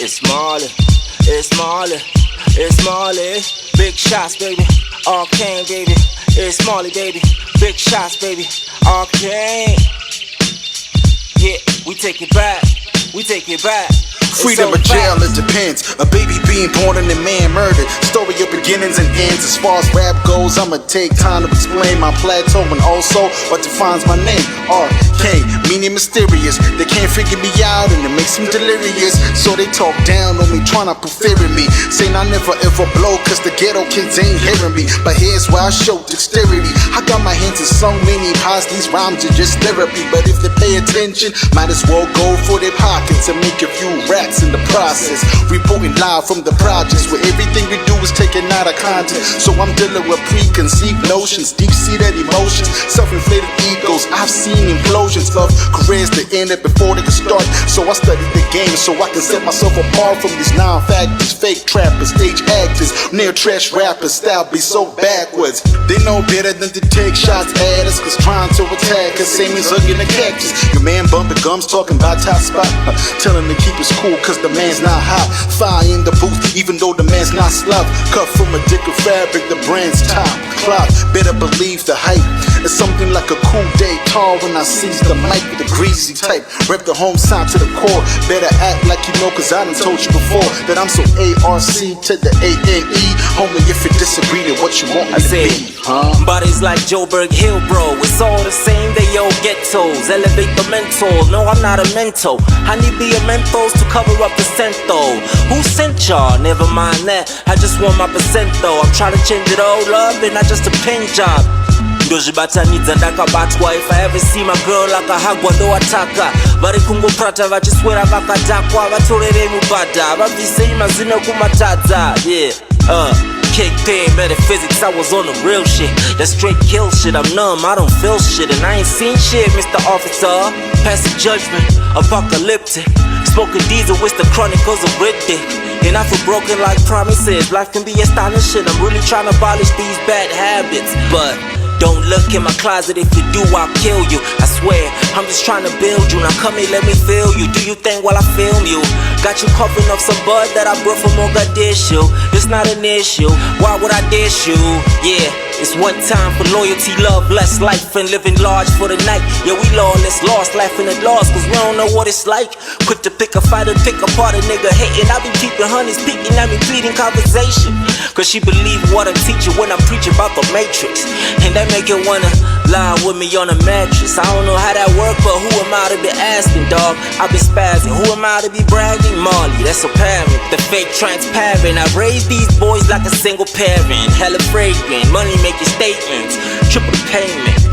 It's Marley, it's Marley, it's Marley. Big shots, baby, Arcane, baby. It's Marley, baby, big shots, baby, Arcane. Yeah, we take it back, we take it back. Freedom or jail, it depends. A baby being born and a man murdered. Story of beginnings and ends. As far as rap goes, I'ma take time to explain my plateau and also what defines my name. RK, meaning mysterious. They can't figure me out and it makes them delirious. So they talk down on me, trying to put fear in me, saying I never ever blow cause the ghetto kids ain't hearing me. But here's why I show dexterity. I got my hands in so many pies, these rhymes are just therapy. But if they pay attention, might as well go for their pockets and make a few racks in the process. Reporting live from the projects where everything we do is taken out of context. So I'm dealing with preconceived notions, deep-seated emotions, self-inflated egos. I've seen implosions of careers that ended before they could start. So I studied the game so I can set myself apart from these non-factors, fake trappers, stage actors, near trash rappers. Style be so backwards. They know better than to take shots at us, cause trying to attack us same as hugging a cactus. Your man bumping gums talking about top spot, telling to keep us cool cause the man's not hot. Fire in the booth even though the man's not slop. Cut from a dick of fabric, the brand's top clock. Better believe the hype. It's something like a cool day tall when I seize the mic with the greasy type. Rep the home side to the core. Better act like you know cause I done told you before that I'm so ARC to the ANE. Homie, if you disagree then what you want me to be? Bodies like Joburg Hill, bro. It's all the same, they all ghettos. Elevate the mental. No, I'm not a mental. I need be a mentos to cover up the scent though. Who sent y'all? Never mind that. I just want my percent though. I'm trying to change it all up and not just a pen job. Ndozvibatanidza ndakabatwa. If I ever see my girl akahagwa ndoataka. Vari kungoprata vachiswera vakadhakwa. Vatorere mubhadha vabvisei mazina kumatadza. Yeah, kicked in metaphysics, I was on the real shit. That straight kill shit, I'm numb, I don't feel shit. And I ain't seen shit, Mr. Officer. Passive judgment, apocalyptic. Smoking diesel, it's the chronicles of Riddick. And I feel broken like promises. Life can be astonishing, I'm really trying to abolish these bad habits. But don't look in my closet, if you do I'll kill you. I swear, I'm just trying to build you. Now come here, let me feel you. Do you think while I film you? Got you coughing up some bud that I brought from Mogadishu. It's not an issue, why would I dish you? Yeah, it's one time for loyalty, love, blessed life, and living large for the night. Yeah, we lawless, lost, laughing at loss, cause we don't know what it's like. Quick to pick a fight and pick apart a nigga hating. I be keeping honeys peeking at me, pleading conversation. Cause she believe what I'm teaching when I'm preaching about the matrix. And that make you wanna lie with me on a mattress. I don't know how that work, but who am I to be asking, dog? I be spazzing, who am I to be bragging? Marley, that's apparent, the fake transparent. I raised these boys like a single parent. Hella fragrant, money making statements, triple the payment.